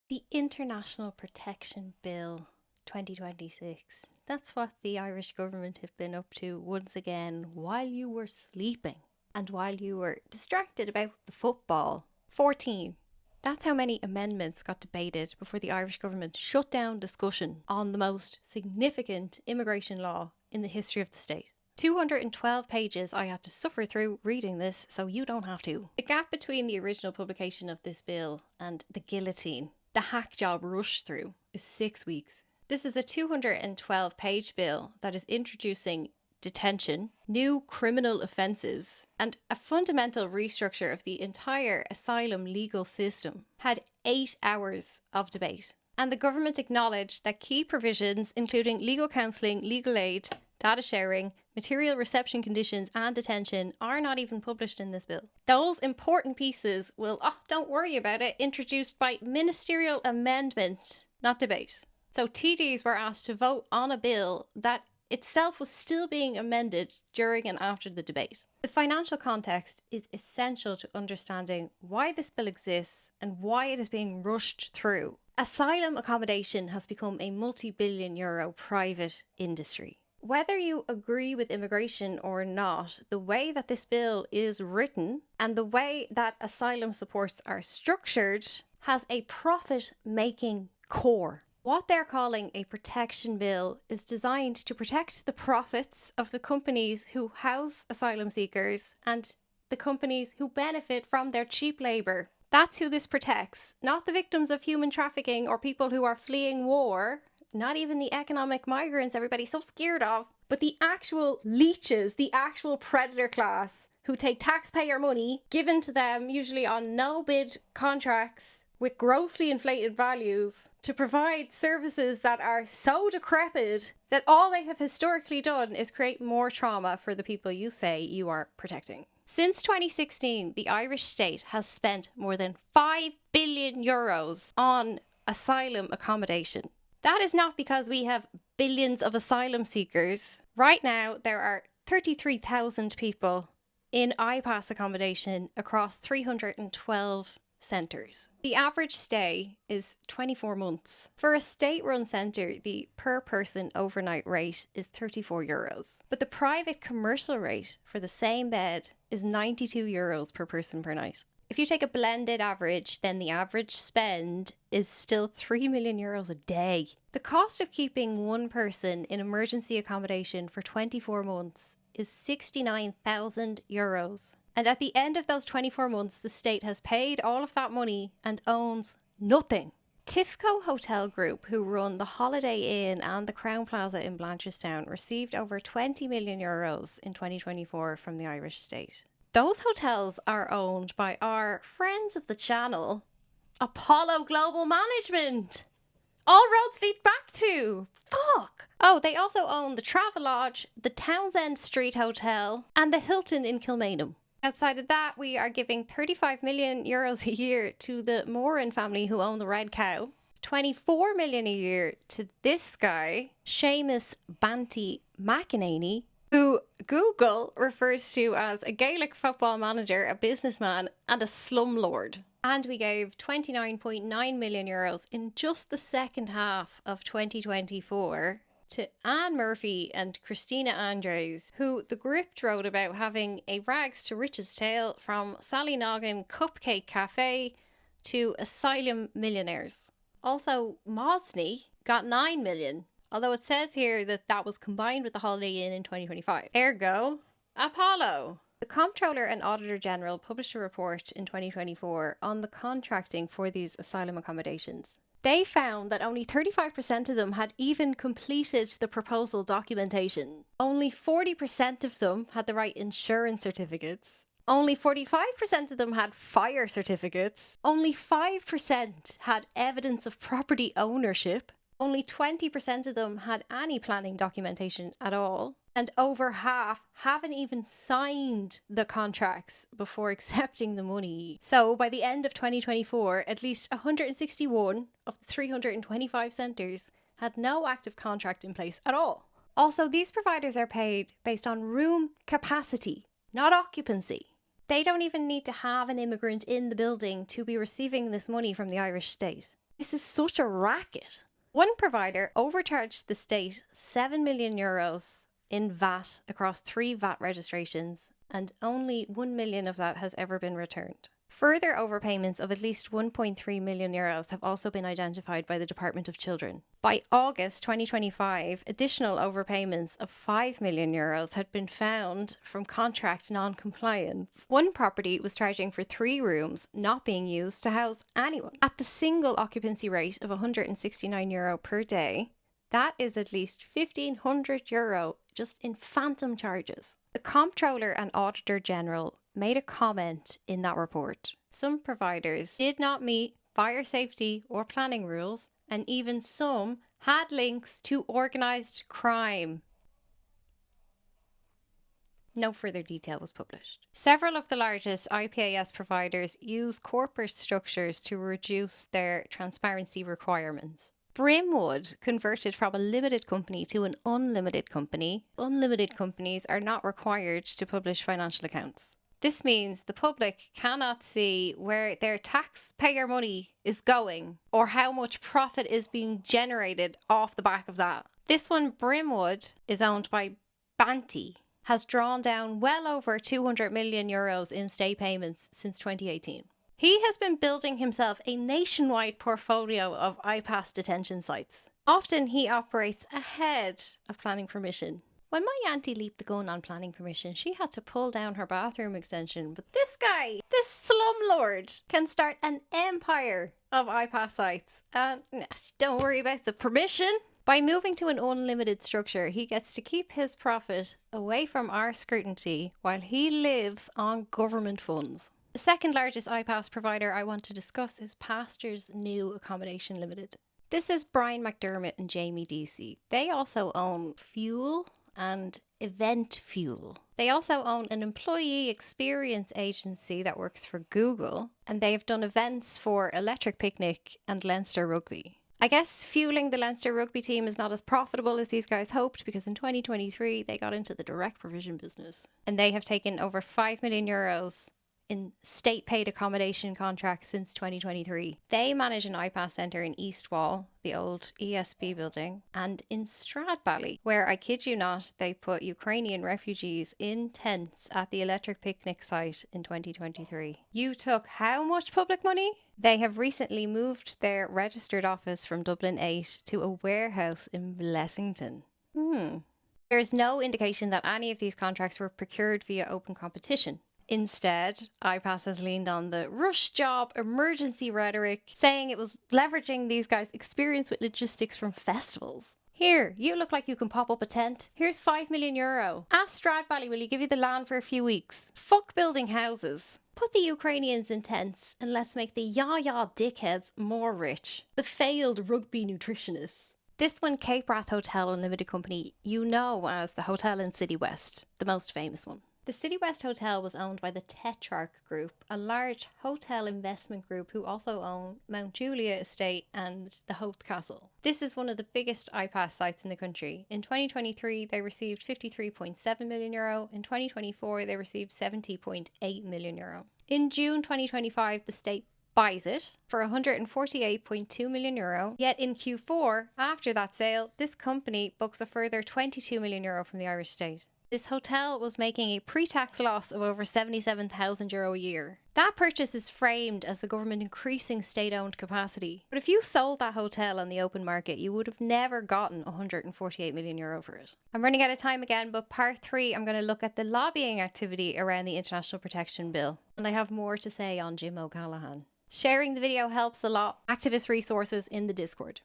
The International Protection Bill 2026. That's what the Irish government have been up to once again while you were sleeping and while you were distracted about the football. 14. That's how many amendments got debated before the Irish government shut down discussion on the most significant immigration law in the history of the state. 212 pages I had to suffer through reading this, so you don't have to. The gap between the original publication of this bill and the guillotine, the hack job rush through, is 6 weeks. This is a 212 page bill that is introducing detention, new criminal offences, and a fundamental restructure of the entire asylum legal system. Had 8 hours of debate. And the government acknowledged that key provisions, including legal counselling, legal aid, data sharing, material reception conditions and detention, are not even published in this bill. Those important pieces will, don't worry about it, introduced by ministerial amendment, not debate. So TDs were asked to vote on a bill that itself was still being amended during and after the debate. The financial context is essential to understanding why this bill exists and why it is being rushed through. Asylum accommodation has become a multi-billion euro private industry. Whether you agree with immigration or not, the way that this bill is written and the way that asylum supports are structured has a profit-making core. What they're calling a protection bill is designed to protect the profits of the companies who house asylum seekers and the companies who benefit from their cheap labour. That's who this protects, not the victims of human trafficking or people who are fleeing war. Not even the economic migrants everybody's so scared of, but the actual leeches, the actual predator class who take taxpayer money given to them, usually on no-bid contracts with grossly inflated values, to provide services that are so decrepit that all they have historically done is create more trauma for the people you say you are protecting. Since 2016, the Irish state has spent more than 5 billion euros on asylum accommodation. That is not because we have billions of asylum seekers. Right now, there are 33,000 people in IPAS accommodation across 312 centres. The average stay is 24 months. For a state-run centre, the per-person overnight rate is 34 euros. But the private commercial rate for the same bed is 92 euros per person per night. If you take a blended average, then the average spend is still 3 million euros a day. The cost of keeping one person in emergency accommodation for 24 months is 69,000 euros. And at the end of those 24 months, the state has paid all of that money and owns nothing. Tifco Hotel Group, who run the Holiday Inn and the Crown Plaza in Blanchardstown, received over 20 million euros in 2024 from the Irish state. Those hotels are owned by our friends of the channel, Apollo Global Management. All roads lead back to. Fuck. Oh, they also own the Travelodge, the Townsend Street Hotel, and the Hilton in Kilmainham. Outside of that, we are giving 35 million euros a year to the Moran family who own the Red Cow, 24 million a year to this guy, Seamus Banty McEnany, who Google refers to as a Gaelic football manager, a businessman, and a slumlord. And we gave 29.9 million euros in just the second half of 2024 to Anne Murphy and Christina Andres, who the Gript wrote about having a rags to riches tale from Sally Noggin Cupcake Cafe to asylum millionaires. Also, Mosney got 9 million. Although it says here that that was combined with the Holiday Inn in 2025. Ergo, Apollo. The Comptroller and Auditor General published a report in 2024 on the contracting for these asylum accommodations. They found that only 35% of them had even completed the proposal documentation. Only 40% of them had the right insurance certificates. Only 45% of them had fire certificates. Only 5% had evidence of property ownership. Only 20% of them had any planning documentation at all. And over half haven't even signed the contracts before accepting the money. So by the end of 2024, at least 161 of the 325 centres had no active contract in place at all. Also, these providers are paid based on room capacity, not occupancy. They don't even need to have an immigrant in the building to be receiving this money from the Irish state. This is such a racket. One provider overcharged the state €7 million in VAT across 3 VAT registrations, and only €1 million of that has ever been returned. Further overpayments of at least €1.3 million have also been identified by the Department of Children. By August 2025, additional overpayments of €5 million had been found from contract non-compliance. One property was charging for 3 rooms not being used to house anyone. At the single occupancy rate of €169 per day, that is at least €1,500 just in phantom charges. The Comptroller and Auditor General made a comment in that report. Some providers did not meet fire safety or planning rules, and even some had links to organised crime. No further detail was published. Several of the largest IPAS providers use corporate structures to reduce their transparency requirements. Brimwood converted from a limited company to an unlimited company. Unlimited companies are not required to publish financial accounts. This means the public cannot see where their taxpayer money is going or how much profit is being generated off the back of that. This one, Brimwood, is owned by Banty, has drawn down well over €200 million in state payments since 2018. He has been building himself a nationwide portfolio of IPAS detention sites. Often he operates ahead of planning permission. When my auntie leaped the gun on planning permission, she had to pull down her bathroom extension. But this guy, this slumlord, can start an empire of IPAS sites. And don't worry about the permission. By moving to an unlimited structure, he gets to keep his profit away from our scrutiny while he lives on government funds. The second largest IPAS provider I want to discuss is Pastors New Accommodation Limited. This is Brian McDermott and Jamie Deasy. They also own Fuel and Event Fuel. They also own an employee experience agency that works for Google, and they have done events for Electric Picnic and Leinster Rugby. I guess fueling the Leinster Rugby team is not as profitable as these guys hoped, because in 2023 they got into the direct provision business, and they have taken over €5 million in state-paid accommodation contracts since 2023. They manage an IPAS centre in East Wall, the old ESB building, and in Stradbally, where, I kid you not, they put Ukrainian refugees in tents at the Electric Picnic site in 2023. You took how much public money? They have recently moved their registered office from Dublin 8 to a warehouse in Blessington. There is no indication that any of these contracts were procured via open competition. Instead, IPAS has leaned on the rush job emergency rhetoric, saying it was leveraging these guys' experience with logistics from festivals. Here, you look like you can pop up a tent. Here's €5 million. Ask Stradbally, will you give you the land for a few weeks? Fuck building houses. Put the Ukrainians in tents and let's make the yah-yah dickheads more rich. The failed rugby nutritionists. This one, Cape Wrath Hotel and Limited Company, you know as the hotel in City West, the most famous one. The City West Hotel was owned by the Tetrarch Group, a large hotel investment group who also own Mount Julia Estate and the Howth Castle. This is one of the biggest IPAS sites in the country. In 2023, they received €53.7 million. In 2024, they received €70.8 million. In June 2025, the state buys it for €148.2 million. Yet in Q4, after that sale, this company books a further €22 million from the Irish state. This hotel was making a pre-tax loss of over €77,000 a year. That purchase is framed as the government increasing state-owned capacity. But if you sold that hotel on the open market, you would have never gotten €148 million for it. I'm running out of time again, but part 3, I'm going to look at the lobbying activity around the International Protection Bill. And I have more to say on Jim O'Callaghan. Sharing the video helps a lot. Activist resources in the Discord.